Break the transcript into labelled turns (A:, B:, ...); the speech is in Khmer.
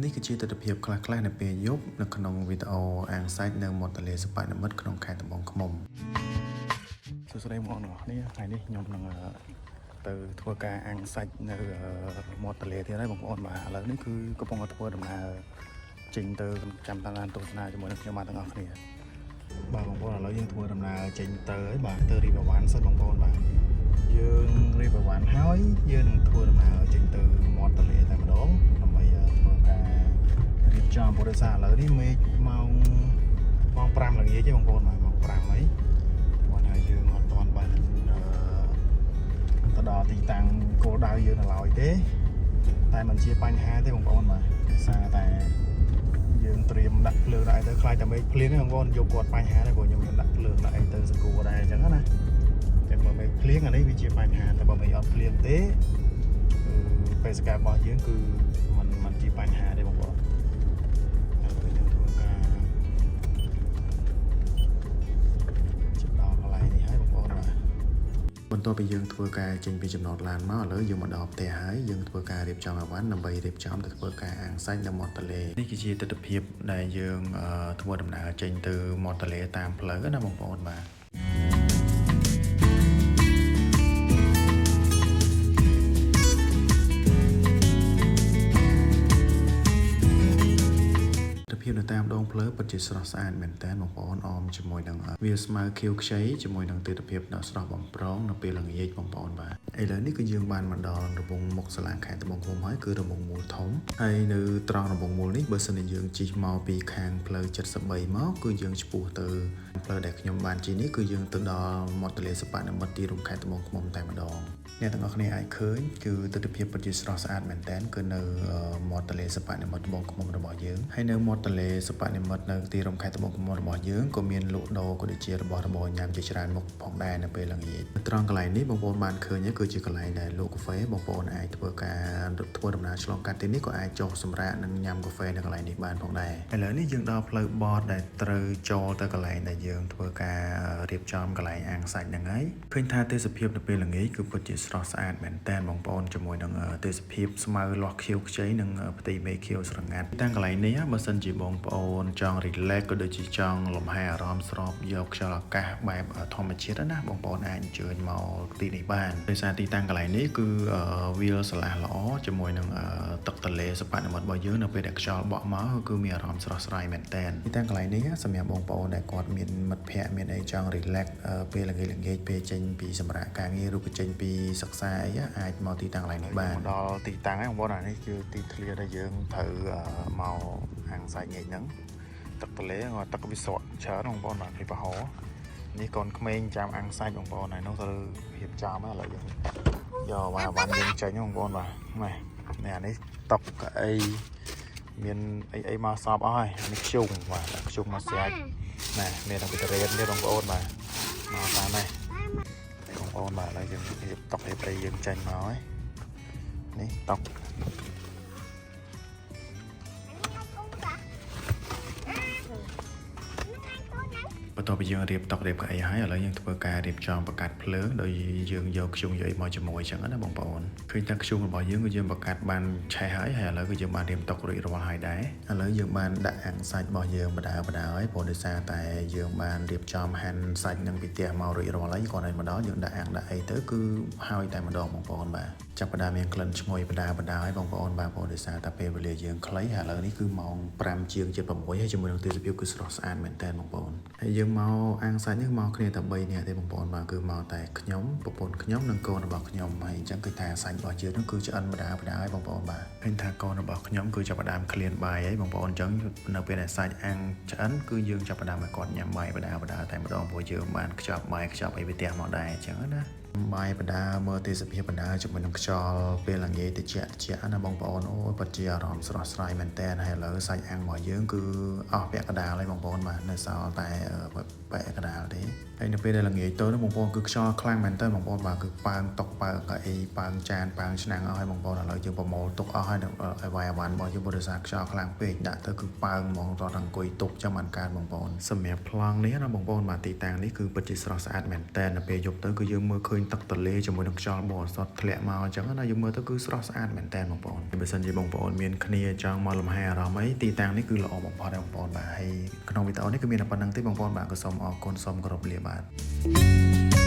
A: នេះគឺជាទស្សនវិជ្ជាខ្លះៗនៅពេលយប់នៅក្នុងវីដេអូអាងសាច់នៅមាត់ទន្លេសិប្បនិមិត្តក្នុងខេត្តត្បូងឃ្មុំសួស្តីបងប្អូនទាំងអស់គ្នាថ្ងៃនេះខ្ញុំនឹងទៅធ្វើការអាំងសាច់នៅមាត់ទន្លេទៀតហើយបងប្អូនបាទឥឡូវនេះគឺកំពុងតែធ្វើដំណើរចេញទៅចាំតាមដានទស្សនាជាមួយនឹងខ្ញុំបាទទាំងអស់គ្នាបាទបងប្អូនឥឡូវយើងធ្វើដំណើរចេញទៅហើយបាទទៅរីបវ៉ាន់សិនបងប្អូនបាទយើងរីបវ៉ាន់ហើយយើងនឹងធ្វើដំណើរចេញទៅមាត់ទន្លេតែម្ដងដើម្បីធ្វើការរៀបចំបរិយាកាសឥឡូវនេះមេឃម៉ោង5ល្ងាចទេបងប្អូនបាទម៉ោង5ហើយគាត់ហើយយើងអត់ទាន់បានទៅដល់ទីតាំងគោលដៅយើងនៅឡើយទេតែមិនជាបញ្ហាទេបងប្អូនបាទដោយសារតែយើងត្រៀមដាក់ភ្លើងដាក់អីទៅខ្លាចតែមេឃភ្លៀងទេបងប្អូនយកគាត់បញ្ហាដែរព្រោះខ្ញុំដាក់ភ្លើងដាក់អីទៅសកួរដែរអញ្ចឹងណាតែបើមេឃភ្លៀងអានេះវាជាបញ្ហាតែបើមេឃអត់ភ្លៀងទេគឺបេសករបស់យើងគឺมันជាបញ្ហាទេបងប្អូនហើយយើងធ្វើការជិះដល់កន្លែងនេះហើយបងប្អូនបាទបន្ទាប់ពីយើងធ្វើការចេញពីចំណតឡានមកឥឡូវយើងមកដល់ផ្ទះហើយយើងធ្វើការរៀបចំអីវ៉ាន់ដើម្បីរៀបចំទៅធ្វើការអាំងសាច់នៅមាត់ទន្លេនេះគឺជាទស្សនវិជ្ជាដែលយើងធ្វើដំណើរចេញទៅមាត់ទន្លេតាមផ្លូវណាបងប្អូនបាទភាពនៅតាមដងផ្លូវពិតជាស្រស់ស្អាតមែនតើបងប្អូនអមជាមួយនឹងវាស្មៅខៀវខ្ចីជាមួយនឹងទិដ្ឋភាពដ៏ស្រស់បំព្រងនៅពេលល្ងាចបងប្អូនបាទឥឡូវនេះគឺយើងបានមកដល់របងមុខសាលាខេត្តត្បូងឃ្មុំហើយគឺរបងមូលធំហើយនៅត្រង់របងមូលនេះបើសិនជាយើងជិះមកពីខាងផ្លូវ73មកគឺយើងឆ្ពោះទៅផ្លូវដែលខ្ញុំបានជិះនេះគឺយើងទៅដល់មាត់ទន្លេសិប្បនិមិត្តទីរួមខេត្តត្បូងឃ្មុំតែម្ដងអ្នកទាំងអស់គ្នាអាចឃើញគឺទិដ្ឋភាពពិតជាស្រស់ស្អាតមែនតើគឺនៅមាត់ទន្លេសិប្បនិមិត្តត្បូងឃ្មុំរបស់យើងហើយនៅមាត់ទន្លេសិប្បនិមិត្តនៅទីរួមខេត្តត្បូងឃ្មុំរបស់យើងក៏មានលក់ដូរក៏ដូចជារបស់របរញ៉ាំជាច្រើនមុខផងដែរនៅពេលល្ងាចត្រង់កន្លែងនេះបងប្អូនបានឃើញគឺជាកន្លែងដែលលក់កាហ្វេបងប្អូនអាចធ្វើដំណើរឆ្លងកាត់ទីនេះក៏អាចចុះសម្រាកនិងញ៉ាំកាហ្វេនៅកន្លែងនេះបានផងដែរឥឡូវនេះយើងដល់ផ្លូវបតដែលត្រូវចូលទៅកន្លែងដែលយើងធ្វើការរៀបចំកន្លែងអាំងសាច់ហ្នឹងហើយឃើញថាទេសភាពនៅពេលល្ងាចគឺពិតជាស្រស់ស្អាតមែនតើបងប្អូនជាមួយនឹងទេសភាពស្មៅលាស់ខៀវខ្ចីនិងផ្ទៃមេឃខៀវស្រងាត់តាំងកន្លែងនេះបើសិនជាបងប្អូនចង់ relax ក៏ដូចជាចង់លំហែអារម្មណ៍ស្របយកខ្យល់អាកាសបែបធម្មជាតិណាបងប្អូនអាចអញ្ជើញមកទីនេះបានដោយសារទីតាំងកន្លែងនេះគឺវាលស្រឡះល្អជាមួយនឹងទឹកទន្លេសិប្បនិមិត្តរបស់យើងនៅពេលដែលខ្យល់បក់មកគឺមានអារម្មណ៍ស្រស់ស្រាយមែនតើទីតាំងកន្លែងនេះសម្រាប់បងប្អូនដែលគាត់មានមិត្តភ័ក្តិមានអីចង់ relax ពេលល្ងាចពេលចេញពីសម្រាប់ការងារឬក៏ចេញពីសិក្សាអីអាចមកទីតាំងកន្លែងនេះបានដល់ទីតាំងហ្នឹងបងប្អូនអានេះគឺទីធ្លាដែលយើងត្រូវមកអាំងសាច់ងាយហ្នឹងទឹកទន្លេក៏ទឹកវាស្រកច្រើនបងប្អូនបាទពីប្រហោនេះកូនក្មេងចាំអាំងសាច់បងប្អូនហើយនោះទៅរៀបចំហើយឥឡូវយើងយកវ៉ាវ៉ាន់យើងចេញបងប្អូនបាទនេះអានេះតុកកៅអីមានអីមកសពអស់ហើយនេះខ្ជុំបាទខ្ជុំមកស្រាច់ណែមានតែវីតារ៉េននេះបងប្អូនបាទមកតាមនេះបងប្អូនបាទឥឡូវយើងរៀបតុករៀបអីយើងចេញមកហើយនេះតុកបន្ទាប់ពីយើងរៀបតុករៀបកៅអីហើយឥឡូវយើងធ្វើការរៀបចំបង្កាត់ភ្លើងដោយយើងយកខ្ជុំយកអីមកជាមួយអញ្ចឹងណាបងប្អូនឃើញថាខ្ជុំរបស់យើងគឺយើងបង្កាត់បានឆេះហើយឥឡូវគឺយើងបានរៀបតុករួចរាល់ហើយដែរឥឡូវយើងបានដាក់អាំងសាច់របស់យើងបដាហើយព្រោះដោយសារតែយើងបានរៀបចំហាន់សាច់នឹងពីផ្ទះមករួចរាល់ហើយគាត់ឲ្យមកដល់យើងដាក់អាំងដាក់អីទៅគឺហើយតែម្ដងបងប្អូនបាទចាប់ផ្ដើមមានក្លិនឈ្ងុយបដាហើយបងប្អូនបាទព្រោះដោយសារតែពេលវេលាយើងខ្លីឥឡូវនេះគឺម៉ោង5ជាងជិត6ហើយជាមួយនឹងទេសភាពគឺស្រស់ស្អាតមែនតើបងប្អូនហើយយើងមកអាំងសាច់នេះមកគ្នាតែ3នាក់ទេបងប្អូនបាទគឺមកតែខ្ញុំប្រពន្ធខ្ញុំនិងកូនរបស់ខ្ញុំហើយអញ្ចឹងគឺថាសាច់របស់យើងនោះគឺឆ្អិនបដាហើយបងប្អូនបាទឃើញថាកូនរបស់ខ្ញុំគឺចាប់ផ្ដើមឃ្លានបាយហើយបងប្អូនអញ្ចឹងនៅពេលដែលសាច់អាំងឆ្អិនគឺយើងចាប់ផ្ដើមឲ្យគាត់ញ៉ាំបាយបដាតែម្ដងព្រោះយើងបានខ្ចប់បាយខ្ចប់អីពីផ្ទះមកដែរអញ្ចឹងណាបាយបដាមើលទេសភាពបដាជាមួយនឹងខ្យល់ពេលល្ងាចត្រជាក់ណាបងប្អូនអូពិតជាអារម្មណ៍ស្រស់ស្រាយមែនតើហើយឥឡូវសាច់អាំងរបស់យើងគឺអស់ពាក់កណ្ដាលហើយបងប្អូនបាទនៅសល់តែ បែកកដាលទេហើយនៅពេលដែលល្ងាចទៅបងប្អូនគឺខ្យល់ខ្លាំងមែនតើបងប្អូនបាទគឺប៉ើងតុកប៉ើងកៅអីប៉ើងចានប៉ើងឆ្នាំងអស់ហើយបងប្អូនឥឡូវយើងប្រមូលទុកអស់ហើយនៅអវ៉ៃវ៉ាន់របស់យើងបរិសាខ្យល់ខ្លាំងពេកដាក់ទៅគឺប៉ើងហ្មងតោះតែអង្គុយទុកចាំបានកើតបងប្អូនសម្រាប់ប្លង់នេះណាបងប្អូនបាទទីតាំងនេះគឺពិតជាស្រស់ស្អាតមែនតើនៅពេលយប់ទៅគឺយើងមើលឃើញទឹកទន្លេជាមួយនឹងខ្យល់បរិសុទ្ធធ្លាក់មកអញ្ចឹងណាយើងមើលទៅគឺស្រស់ស្អាតមែនតើបងប្អូនបើសិនជាបងប្អូនមានគ្នាចង់មកលំហែអារម្មណ៍អីទីតាំងនេះគឺល្អបំផុតបងប្អូនបាទហើយក្នុងវីដេអូនេះគឺមានតែប៉ុណ្្នឹងទេបងប្អូនបាទក៏សូមអរគុណសូមគោរពលាបាទ